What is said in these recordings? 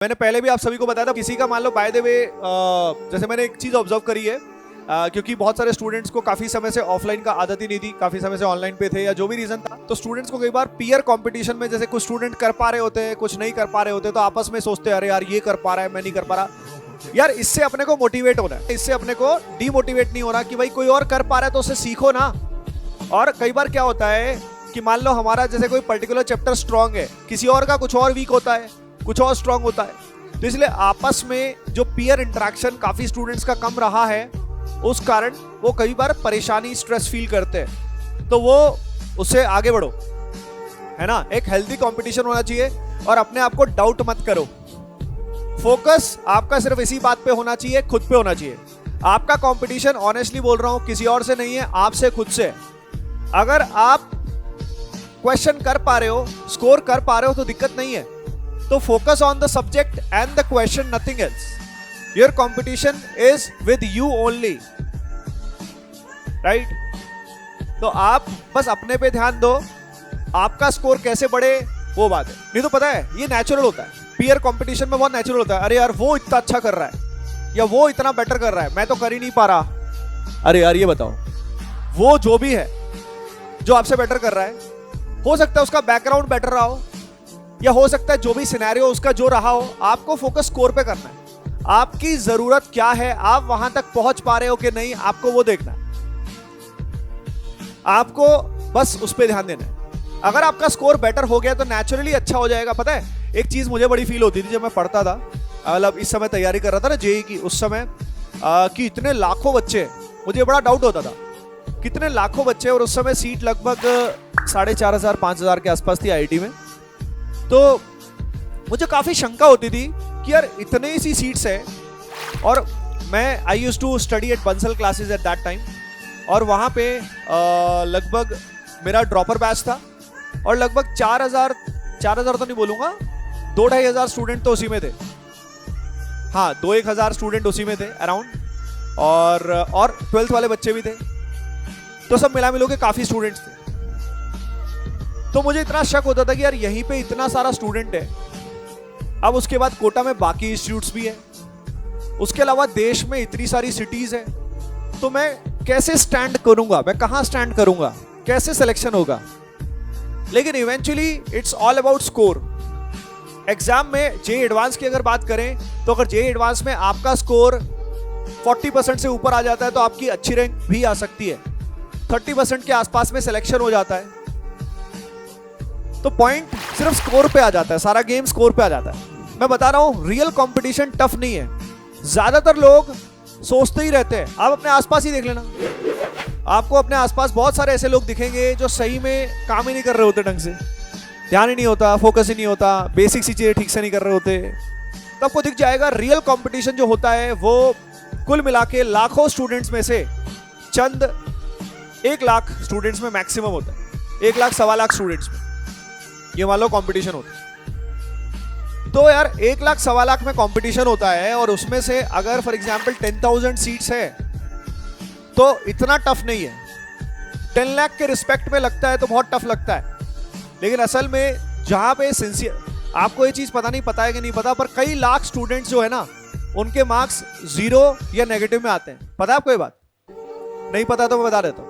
मैंने पहले भी आप सभी को बताया था, किसी का मान लो बाय द वे, जैसे मैंने एक चीज ऑब्जर्व करी है, क्योंकि बहुत सारे स्टूडेंट्स को काफी समय से ऑफलाइन का आदत ही नहीं थी, काफी समय से ऑनलाइन पे थे या जो भी रीजन था, तो स्टूडेंट्स को कई बार पीयर कंपटीशन में जैसे कुछ स्टूडेंट कर पा रहे होते हैं, कुछ नहीं कर पा रहे होते, तो आपस में सोचते हैं अरे यार ये कर पा रहा है, मैं नहीं कर पा रहा। यार इससे अपने को मोटिवेट होना है, इससे अपने को डीमोटिवेट नहीं होना कि भाई कोई और कर पा रहा है तो उससे सीखो ना। और कई बार क्या होता है कि मान लो हमारा जैसे कोई पर्टिकुलर चैप्टर स्ट्रांग है, किसी और का कुछ और वीक होता है, कुछ और स्ट्रांग होता है, तो इसलिए आपस में जो पीयर इंटरेक्शन काफी स्टूडेंट्स का कम रहा है, उस कारण वो कई बार परेशानी, स्ट्रेस फील करते हैं। तो वो उससे आगे बढ़ो, है ना। एक हेल्दी कंपटीशन होना चाहिए और अपने आप को डाउट मत करो। फोकस आपका सिर्फ इसी बात पे होना चाहिए, खुद पे होना चाहिए। आपका कंपटीशन, ऑनेस्टली बोल रहा हूं, किसी और से नहीं है, आपसे खुद से। अगर आप क्वेश्चन कर पा रहे हो, स्कोर कर पा रहे हो तो दिक्कत नहीं है। तो focus on the subject and the question, nothing else. Your competition is with you only, right. तो आप बस अपने पे ध्यान दो, आपका स्कोर कैसे बढ़े वो बात है। नहीं तो पता है ये नेचुरल होता है, पीयर कंपटीशन में बहुत नेचुरल होता है। अरे यार वो इतना अच्छा कर रहा है या वो इतना बेटर कर रहा है, मैं तो कर ही नहीं पा रहा। अरे यार ये बताओ, वो जो भी है जो आपसे बेटर कर रहा है, हो सकता है उसका बैकग्राउंड बेटर रहा हो, या हो सकता है जो भी सिनेरियो उसका जो रहा हो, आपको फोकस स्कोर पे करना है। आपकी जरूरत क्या है, आप वहां तक पहुंच पा रहे हो कि नहीं, आपको वो देखना है। आपको बस उस पर ध्यान देना है। अगर आपका स्कोर बेटर हो गया तो नेचुरली अच्छा हो जाएगा। पता है एक चीज मुझे बड़ी फील होती थी जब मैं पढ़ता था, मतलब इस समय तैयारी कर रहा था ना जेईई की, उस समय कि इतने लाखों बच्चे, मुझे बड़ा डाउट होता था कितने लाखों बच्चे, और उस समय सीट लगभग 4,500 5,000 के आसपास थी आईआईटी में। तो मुझे काफी शंका होती थी कि यार इतने सी सीट्स है, और मैं I used to study at Bansal classes at that time, और वहाँ पे लगभग मेरा ड्रॉपर बैच था, और लगभग 4,000 तो नहीं बोलूँगा, 2,500 स्टूडेंट तो उसी में थे। हाँ 2,000 स्टूडेंट उसी में थे अराउंड, और 12th वाले बच्चे भी थे, तो सब मिला मिलो के काफ़ी स्टूडेंट्स थे। तो मुझे इतना शक होता था कि यार यहीं पे इतना सारा स्टूडेंट है, अब उसके बाद कोटा में बाकी इंस्टीट्यूट्स भी है, उसके अलावा देश में इतनी सारी सिटीज़ है, तो मैं कैसे स्टैंड करूँगा, मैं कहाँ स्टैंड करूँगा, कैसे सिलेक्शन होगा। लेकिन eventually it's all about score. Exam में जेईई एडवांस की अगर बात करें, तो अगर जेईई एडवांस में आपका स्कोर 40% से ऊपर आ जाता है तो आपकी अच्छी रैंक भी आ सकती है, 30% के आसपास में सिलेक्शन हो जाता है। तो पॉइंट सिर्फ स्कोर पे आ जाता है, सारा गेम स्कोर पे आ जाता है। मैं बता रहा हूँ रियल कंपटीशन टफ नहीं है। ज्यादातर लोग सोचते ही रहते हैं, आप अपने आसपास ही देख लेना, आपको अपने आसपास बहुत सारे ऐसे लोग दिखेंगे जो सही में काम ही नहीं कर रहे होते, ढंग से ध्यान ही नहीं होता, फोकस ही नहीं होता, बेसिक सी चीजें ठीक से नहीं कर रहे होते। तो आपको दिख जाएगा रियल कंपटीशन जो होता है वो कुल मिला के लाखों स्टूडेंट्स में से चंद 1 लाख स्टूडेंट्स में मैक्सिमम होता है, 1 लाख 1.25 लाख स्टूडेंट्स में ये मान लो कंपटीशन होता है। तो यार 1 लाख 1.25 लाख में कंपटीशन होता है, और उसमें से अगर फॉर एग्जांपल 10,000 सीट्स है तो इतना टफ नहीं है। 10 लाख के रिस्पेक्ट में लगता है तो बहुत टफ लगता है, लेकिन असल में जहां पे सिंसियर, आपको ये चीज पता नहीं, पता है कि नहीं पता, पर कई लाख स्टूडेंट्स जो है ना, उनके मार्क्स 0 या नेगेटिव में आते हैं। पता है आपको ये बात? नहीं पता तो मैं बता देता हूं।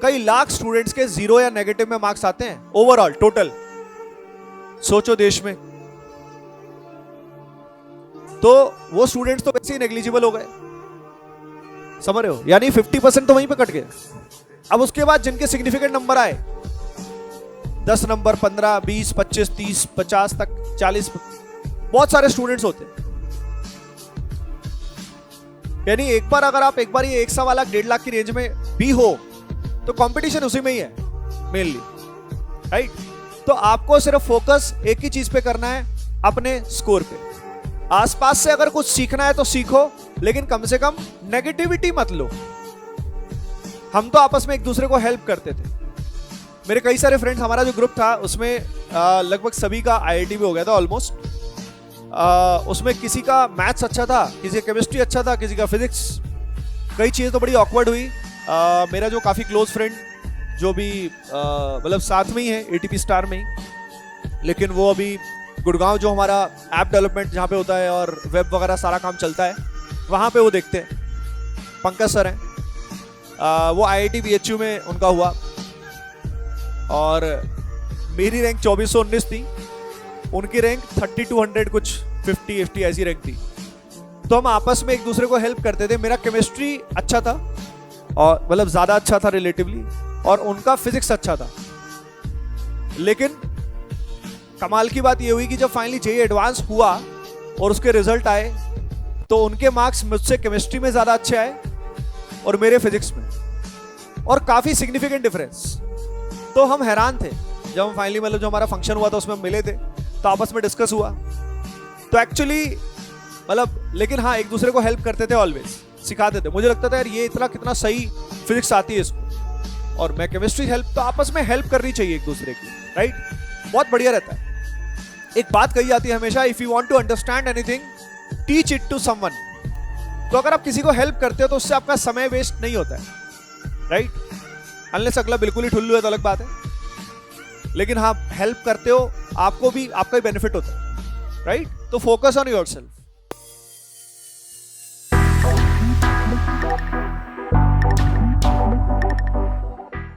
कई लाख स्टूडेंट्स के 0 या नेगेटिव में मार्क्स आते हैं ओवरऑल, टोटल। सोचो देश में, तो वो स्टूडेंट्स तो वैसे ही नेग्लिजिबल हो गए, समझ रहे हो, यानी 50% तो वहीं पे कट गए। अब उसके बाद जिनके सिग्निफिकेंट नंबर आए, 10 नंबर, 15, 20, 25, 30, 50 तक, 40, बहुत सारे स्टूडेंट्स होते हैं। यानी एक बार अगर आप एक बार ये 1.25 लाख 1.5 लाख की रेंज में भी हो तो कंपटीशन उसी में ही है मेनली, राइट। तो आपको सिर्फ फोकस एक ही चीज पे करना है, अपने स्कोर पे। आसपास से अगर कुछ सीखना है तो सीखो, लेकिन कम से कम नेगेटिविटी मत लो। हम तो आपस में एक दूसरे को हेल्प करते थे। मेरे कई सारे फ्रेंड्स, हमारा जो ग्रुप था उसमें लगभग सभी का आईआईटी भी हो गया था ऑलमोस्ट। उसमें किसी का मैथ्स अच्छा था, किसी का केमिस्ट्री अच्छा था, किसी का फिजिक्स। कई चीज़ें तो बड़ी ऑकवर्ड हुई। मेरा जो काफ़ी क्लोज फ्रेंड जो भी मतलब साथ में ही है एटीपी स्टार में ही, लेकिन वो अभी गुड़गांव जो हमारा ऐप डेवलपमेंट जहाँ पे होता है और वेब वगैरह सारा काम चलता है, वहाँ पे वो देखते हैं। पंकज सर हैं, वो IIT BHU में उनका हुआ और मेरी रैंक 2419 थी, उनकी रैंक 3200 कुछ 50 ऐसी रैंक थी। तो हम आपस में एक दूसरे को हेल्प करते थे। मेरा केमिस्ट्री अच्छा था और मतलब ज़्यादा अच्छा था रिलेटिवली, और उनका फिजिक्स अच्छा था। लेकिन कमाल की बात ये हुई कि जब फाइनली जेईई एडवांस हुआ और उसके रिजल्ट आए तो उनके मार्क्स मुझसे केमिस्ट्री में ज़्यादा अच्छे आए और मेरे फिजिक्स में, और काफ़ी सिग्निफिकेंट डिफरेंस। तो हम हैरान थे जब हम फाइनली मतलब जो हमारा फंक्शन हुआ था उसमें हम मिले थे, तो आपस में डिस्कस हुआ। तो एक्चुअली मतलब, लेकिन हाँ, एक दूसरे को हेल्प करते थे, ऑलवेज सिखाते थे। मुझे लगता था यार ये इतना कितना सही फिजिक्स आती है इसको, और मैं केमिस्ट्री हेल्प, तो आपस में हेल्प करनी चाहिए एक दूसरे की, राइट? बहुत बढ़िया रहता है। एक बात कही जाती है हमेशा, if you want to understand anything teach it to someone. तो अगर आप किसी को हेल्प करते हो तो उससे आपका समय वेस्ट नहीं होता है, राइट? अनलेस अगला बिल्कुल ही ठुल्लू है तो अलग बात है, लेकिन हाँ, हेल्प करते हो आपको भी, आपका ही बेनिफिट होता है, राइट? तो फोकस ऑन योरसेल्फ।